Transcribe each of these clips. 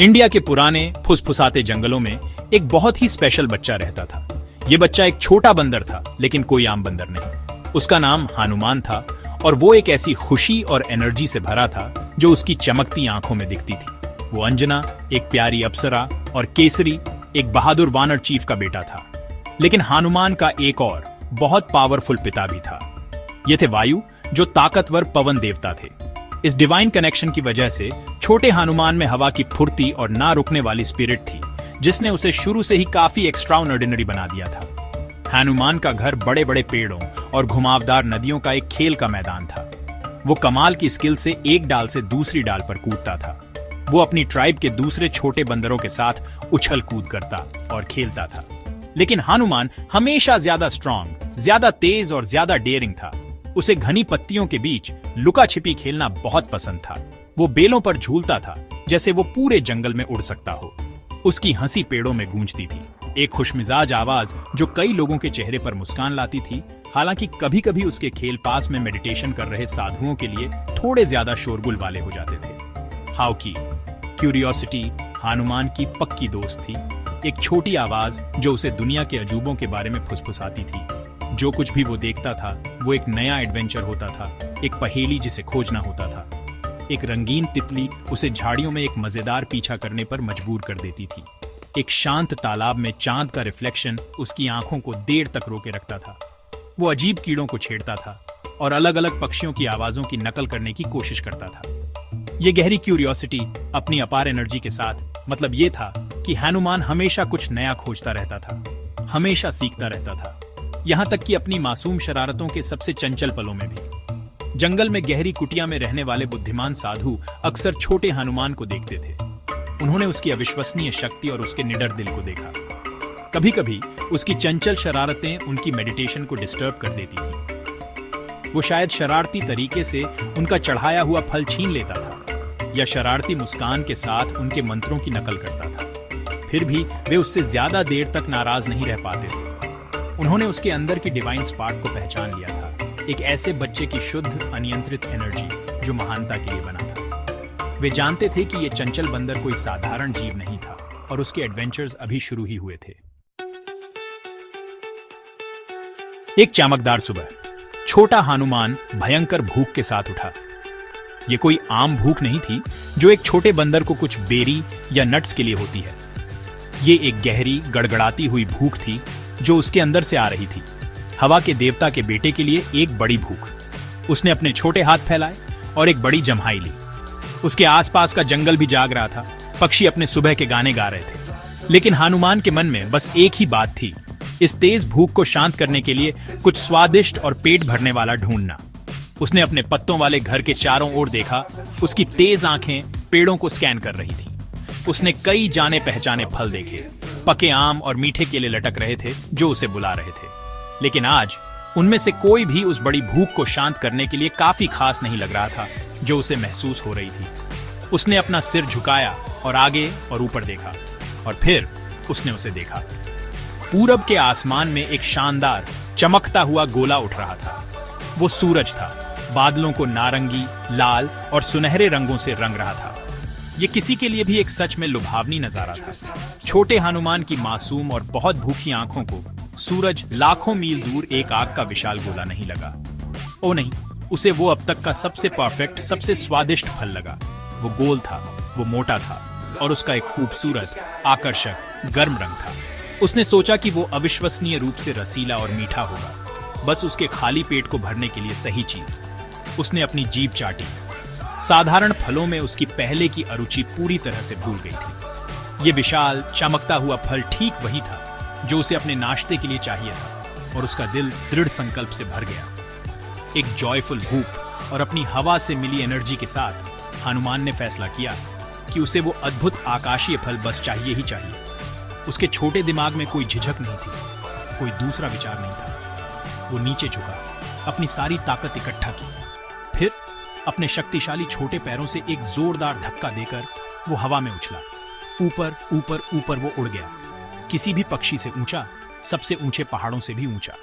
India के पुराने फुसफुसाते जंगलों में एक बहुत ही स्पेशल बच्चा रहता था। ये बच्चा एक छोटा बंदर था, लेकिन कोई आम बंदर नहीं। उसका नाम हनुमान था और वो एक ऐसी खुशी और एनर्जी से भरा था जो उसकी चमकती आंखों में दिखती थी। वो अंजना, एक प्यारी अप्सरा, और केसरी, एक बहादुर वानर चीफ का बेटा था। लेकिन हनुमान का एक और बहुत पावरफुल पिता भी था। ये थे वायु, जो ताकतवर पवन देवता थे। इस डिवाइन कनेक्शन की वजह से छोटे हनुमान में हवा की फुर्ती और ना रुकने वाली स्पिरिट थी, जिसने उसे शुरू से ही काफी एक्स्ट्राऑर्डिनरी बना दिया था। हनुमान का घर बड़े बड़े पेड़ों और घुमावदार नदियों का एक खेल का मैदान था। वो कमाल की स्किल से एक डाल से दूसरी डाल पर कूदता था। वो अपनी ट्राइब के दूसरे छोटे बंदरों के साथ उछल कूद करता और खेलता था। लेकिन हनुमान हमेशा ज्यादा स्ट्रांग, ज्यादा तेज और ज्यादा डेयरिंग था। उसे घनी पत्तियों के बीच लुका छिपी खेलना बहुत पसंद था। वो बेलों पर झूलता था जैसे वो पूरे जंगल में उड़ सकता हो। उसकी हंसी पेड़ों में गूंजती थी, एक खुशमिजाज आवाज जो कई लोगों के चेहरे पर मुस्कान लाती थी। हालांकि कभी कभी उसके खेल पास में मेडिटेशन कर रहे साधुओं के लिए थोड़े ज्यादा शोरगुल वाले हो जाते थे। हाउकी, क्यूरियोसिटी हनुमान की पक्की दोस्त थी। एक छोटी आवाज जो उसे दुनिया के अजूबों के बारे में फुसफुसाती थी। जो कुछ भी वो देखता था वो एक नया एडवेंचर होता था, एक पहेली जिसे खोजना होता था। एक रंगीन तितली उसे झाड़ियों में एक मजेदार पीछा करने पर मजबूर कर देती थी। एक शांत तालाब में चांद का रिफ्लेक्शन उसकी आंखों को देर तक रोके रखता था। वो अजीब कीड़ों को छेड़ता था और अलग अलग पक्षियों की आवाजों की नकल करने की कोशिश करता था। ये गहरी क्यूरियोसिटी अपनी अपार एनर्जी के साथ, मतलब ये था कि हनुमान हमेशा कुछ नया खोजता रहता था, हमेशा सीखता रहता था, यहां तक कि अपनी मासूम शरारतों के सबसे चंचल पलों में भी। जंगल में गहरी कुटिया में रहने वाले बुद्धिमान साधु अक्सर छोटे हनुमान को देखते थे। उन्होंने उसकी अविश्वसनीय शक्ति और उसके निडर दिल को देखा। कभी कभी उसकी चंचल शरारतें उनकी मेडिटेशन को डिस्टर्ब कर देती थी। वो शायद शरारती तरीके से उनका चढ़ाया हुआ फल छीन लेता था या शरारती मुस्कान के साथ उनके मंत्रों की नकल करता था। फिर भी वे उससे ज्यादा देर तक नाराज नहीं रह पाते थे। उन्होंने उसके अंदर की डिवाइन स्पार्क को पहचान लिया था, एक ऐसे बच्चे की शुद्ध अनियंत्रित एनर्जी जो महानता के लिए बना था। वे जानते थे कि यह चंचल बंदर कोई साधारण जीव नहीं था और उसके एडवेंचर्स अभी शुरू ही हुए थे। एक चमकदार सुबह छोटा हनुमान भयंकर भूख के साथ उठा। यह कोई आम भूख नहीं थी जो एक छोटे बंदर को कुछ बेरी या नट्स के लिए होती है। ये एक गहरी गड़गड़ाती हुई भूख थी जो उसके अंदर से आ रही थी। हवा के देवता के बेटे के लिए एक बड़ी भूख। उसने अपने छोटे हाथ फैलाए और एक बड़ी जम्हाई ली। उसके आसपास का जंगल भी जाग रहा था, पक्षी अपने सुबह के गाने गा रहे थे। लेकिन हनुमान के मन में बस एक ही बात थी, इस तेज भूख को शांत करने के लिए कुछ स्वादिष्ट और पेट भरने वाला ढूंढना। उसने अपने पत्तों वाले घर के चारों ओर देखा। उसकी तेज आंखें पेड़ों को स्कैन कर रही थी। उसने कई जाने पहचाने फल देखे, पके आम और मीठे केले लटक रहे थे जो उसे बुला रहे थे। लेकिन आज उनमें से कोई भी उस बड़ी भूख को शांत करने के लिए काफी खास नहीं लग रहा था जो उसे महसूस हो रही थी। उसने अपना सिर झुकाया और आगे और ऊपर देखा, और फिर उसने उसे देखा। पूरब के आसमान में एक शानदार चमकता हुआ गोला उठ रहा था। वो सूरज था, बादलों को नारंगी, लाल और सुनहरे रंगों से रंग रहा था। ये किसी के लिए भी एक सच में लुभावनी नजारा था। छोटे हनुमान की मासूम और बहुत भूखी आंखों को सूरज लाखों मील दूर एक आग का विशाल गोला नहीं लगा। ओ नहीं, उसे वो अब तक का सबसे परफेक्ट, सबसे स्वादिष्ट फल लगा। वो गोल था, वो मोटा था और उसका एक खूबसूरत, आकर्षक, गर्म रंग था। उसने सोचा कि वो अविश्वसनीय रूप से रसीला और मीठा होगा, बस उसके खाली पेट को भरने के लिए सही चीज। उसने अपनी जीभ चाटी। साधारण फलों में उसकी पहले की अरुचि पूरी तरह से भूल गई थी। ये विशाल चमकता हुआ फल ठीक वही था जो उसे अपने नाश्ते के लिए चाहिए था, और उसका दिल दृढ़ संकल्प से भर गया। एक जॉयफुल भूख और अपनी हवा से मिली एनर्जी के साथ हनुमान ने फैसला किया कि उसे वो अद्भुत आकाशीय फल बस चाहिए ही चाहिए। उसके छोटे दिमाग में कोई झिझक नहीं थी, कोई दूसरा विचार नहीं था। वो नीचे झुका, अपनी सारी ताकत इकट्ठा की, फिर अपने शक्तिशाली छोटे पैरों से एक जोरदार धक्का देकर वो हवा में उछला। ऊपर ऊपर ऊपर वो उड़ गया, किसी भी पक्षी से ऊंचा, सबसे ऊंचे पहाड़ों से भी ऊंचा।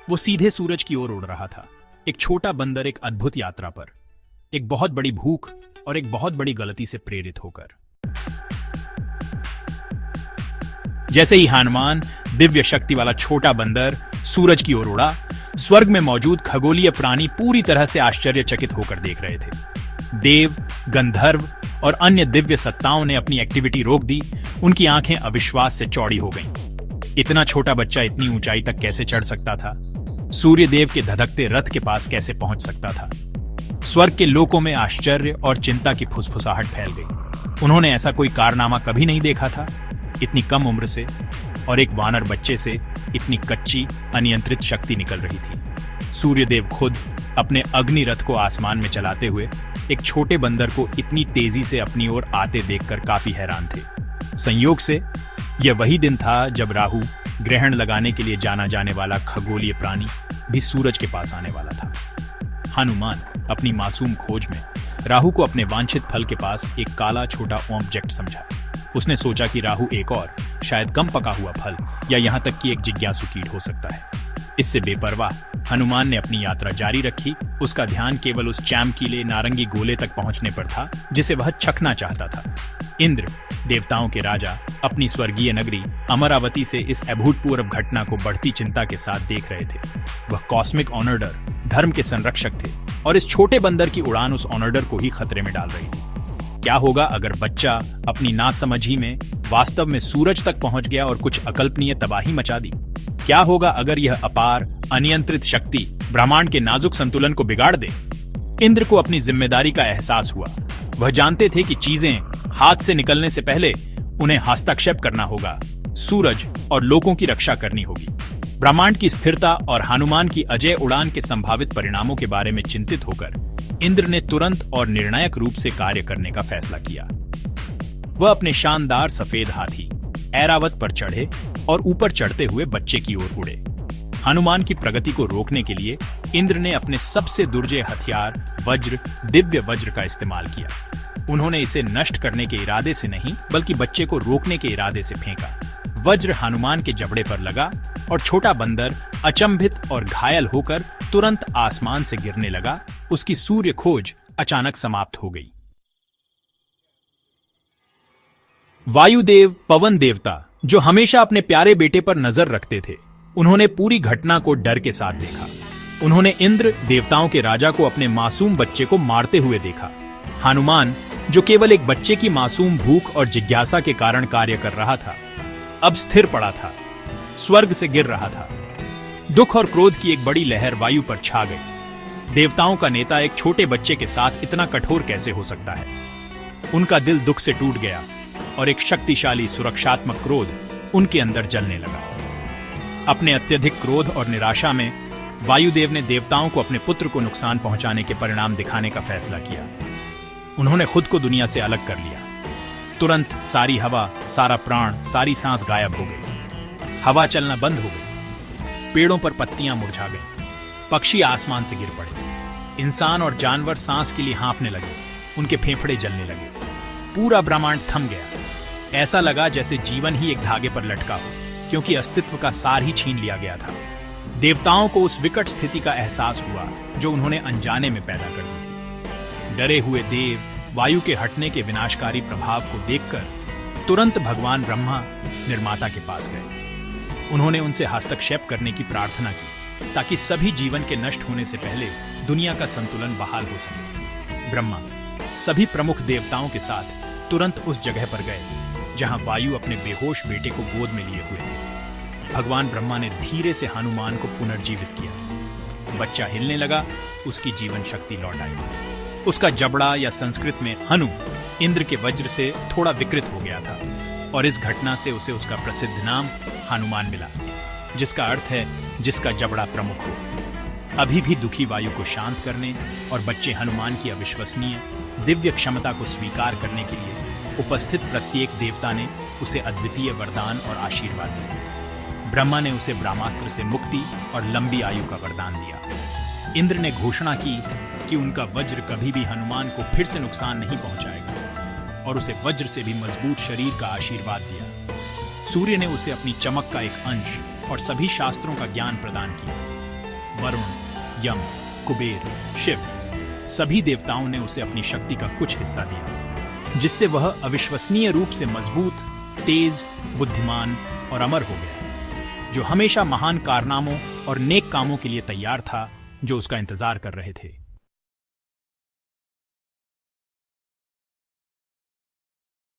वो सीधे सूरज की ओर उड़ रहा था, एक छोटा बंदर एक अद्भुत यात्रा पर, एक बहुत बड़ी भूख और एक बहुत बड़ी गलती से प्रेरित होकर। जैसे ही हनुमान दिव्य शक्ति वाला छोटा बंदर सूरज की ओर उड़ा, स्वर्ग में मौजूद खगोलीय प्राणी पूरी तरह से आश्चर्यचकित होकर देख रहे थे। देव, गंधर्व और अन्य दिव्य सत्ताओं ने अपनी एक्टिविटी रोक दी। उनकी आंखें अविश्वास से चौड़ी हो गईं। इतना छोटा बच्चा इतनी ऊंचाई तक कैसे चढ़ सकता था? सूर्य देव के धधकते रथ के पास कैसे पहुंच सकता था? स्वर्ग के लोकों में आश्चर्य और चिंता की फुसफुसाहट फैल गई। उन्होंने ऐसा कोई कारनामा कभी नहीं देखा था। इतनी कम उम्र से और एक वानर बच्चे से इतनी कच्ची, अनियंत्रित शक्ति निकल रही थी। सूर्यदेव खुद अपने अग्नि रथ को आसमान में चलाते हुए एक छोटे बंदर को इतनी तेजी से अपनी ओर आते देखकर काफी हैरान थे। संयोग से यह वही दिन था जब राहु, ग्रहण लगाने के लिए जाना जाने वाला खगोलीय प्राणी, भी सूरज के पास आने वाला था। हनुमान अपनी मासूम खोज में राहु को अपने वांछित फल के पास एक काला छोटा ऑब्जेक्ट समझा। उसने सोचा कि राहु एक और, शायद कम पका हुआ फल या यहां तक कि एक जिज्ञासु कीट हो सकता है। इससे बेपरवाह हनुमान ने अपनी यात्रा जारी रखी। उसका ध्यान केवल उस चमकीले नारंगी गोले तक पहुंचने पर था जिसे वह चखना चाहता था। इंद्र, देवताओं के राजा, अपनी स्वर्गीय नगरी अमरावती से इस अभूतपूर्व घटना को बढ़ती चिंता के साथ देख रहे थे। वह कॉस्मिक ऑनर्डर, धर्म के संरक्षक थे और इस छोटे बंदर की उड़ान उस ऑनर्डर को ही खतरे में डाल रही थी। क्या होगा अगर बच्चा अपनी नासमझी में वास्तव में सूरज तक पहुंच गया और कुछ अकल्पनीय तबाही मचा दी? क्या होगा अगर यह अपार, अनियंत्रित शक्ति ब्रह्मांड के नाजुक संतुलन को बिगाड़ दे? इंद्र को अपनी जिम्मेदारी का एहसास हुआ। वह जानते थे कि चीजें हाथ से निकलने से पहले उन्हें हस्तक्षेप करना होगा, सूरज और लोगों की रक्षा करनी होगी। ब्रह्मांड की स्थिरता और हनुमान की अजय उड़ान के संभावित परिणामों के बारे में चिंतित होकर इंद्र ने तुरंत और निर्णायक रूप से कार्य करने का फैसला किया। वह अपने शानदार सफेद हाथी ऐरावत पर चढ़े और ऊपर चढ़ते हुए बच्चे की ओर उड़े। हनुमान की प्रगति को रोकने के लिए इंद्र ने अपने सबसे दुर्जय हथियार वज्र, दिव्य वज्र का इस्तेमाल किया। उन्होंने इसे नष्ट करने के इरादे से नहीं, बल्कि बच्चे को रोकने के इरादे से फेंका। वज्र हनुमान के जबड़े पर लगा और छोटा बंदर अचंभित और घायल होकर तुरंत आसमान से गिरने लगा। उसकी सूर्य खोज अचानक समाप्त हो गई। वायुदेव, पवन देवता, जो हमेशा अपने प्यारे बेटे पर नजर रखते थे, उन्होंने पूरी घटना को डर के साथ देखा। उन्होंने इंद्र, देवताओं के राजा को अपने मासूम बच्चे को मारते हुए देखा। हनुमान, जो केवल एक बच्चे की मासूम भूख और जिज्ञासा के कारण कार्य कर रहा था, अब स्थिर पड़ा था, स्वर्ग से गिर रहा था। दुख और क्रोध की एक बड़ी लहर वायु पर छा गई। देवताओं का नेता एक छोटे बच्चे के साथ इतना कठोर कैसे हो सकता है? उनका दिल दुख से टूट गया और एक शक्तिशाली सुरक्षात्मक क्रोध उनके अंदर जलने लगा। अपने अत्यधिक क्रोध और निराशा में वायुदेव ने देवताओं को अपने पुत्र को नुकसान पहुंचाने के परिणाम दिखाने का फैसला किया। उन्होंने खुद को दुनिया से अलग कर लिया। तुरंत सारी हवा, सारा प्राण, सारी सांस गायब हो गई। हवा चलना बंद हो गई। पेड़ों पर पत्तियां मुरझा गईं। पक्षी आसमान से गिर पड़े। इंसान और जानवर सांस के लिए हाँफने लगे। उनके फेफड़े जलने लगे। पूरा ब्रह्मांड थम गया। ऐसा लगा जैसे जीवन ही एक धागे पर लटका हो, क्योंकि अस्तित्व का सार ही छीन लिया गया था। देवताओं को उस विकट स्थिति का एहसास हुआ जो उन्होंने अनजाने में पैदा कर दी थी। डरे हुए देव वायु के हटने के विनाशकारी प्रभाव को देखकर तुरंत भगवान ब्रह्मा, निर्माता के पास गए। उन्होंने उनसे हस्तक्षेप करने की प्रार्थना की ताकि सभी जीवन के नष्ट होने से पहले दुनिया का संतुलन बहाल हो सके। ब्रह्मा सभी प्रमुख देवताओं के साथ तुरंत उस जगह पर गए जहां वायु अपने बेहोश बेटे को गोद में लिए हुए थे। भगवान ब्रह्मा ने धीरे से हनुमान को पुनर्जीवित किया। बच्चा हिलने लगा। उसकी जीवन शक्ति लौट आई। उसका जबड़ा, या संस्कृत में हनु, इंद्र के वज्र से थोड़ा विकृत हो गया था और इस घटना से उसे उसका प्रसिद्ध नाम हनुमान मिला, जिसका अर्थ है जिसका जबड़ा प्रमुख हो। अभी भी दुखी वायु को शांत करने और बच्चे हनुमान की अविश्वसनीय दिव्य क्षमता को स्वीकार करने के लिए उपस्थित प्रत्येक देवता ने उसे अद्वितीय वरदान और आशीर्वाद दिए। ब्रह्मा ने उसे ब्रह्मास्त्र से मुक्ति और लंबी आयु का वरदान दिया। इंद्र ने घोषणा की कि उनका वज्र कभी भी हनुमान को फिर से नुकसान नहीं पहुंचाएगा और उसे वज्र से भी मजबूत शरीर का आशीर्वाद दिया। सूर्य ने उसे अपनी चमक का एक अंश और सभी शास्त्रों का ज्ञान प्रदान किया। वरुण, यम, कुबेर, शिव, सभी देवताओं ने उसे अपनी शक्ति का कुछ हिस्सा दिया, जिससे वह अविश्वसनीय रूप से मजबूत तेज, बुद्धिमान और अमर हो गया, जो हमेशा महान कारनामों और नेक कामों के लिए तैयार था जो उसका इंतजार कर रहे थे।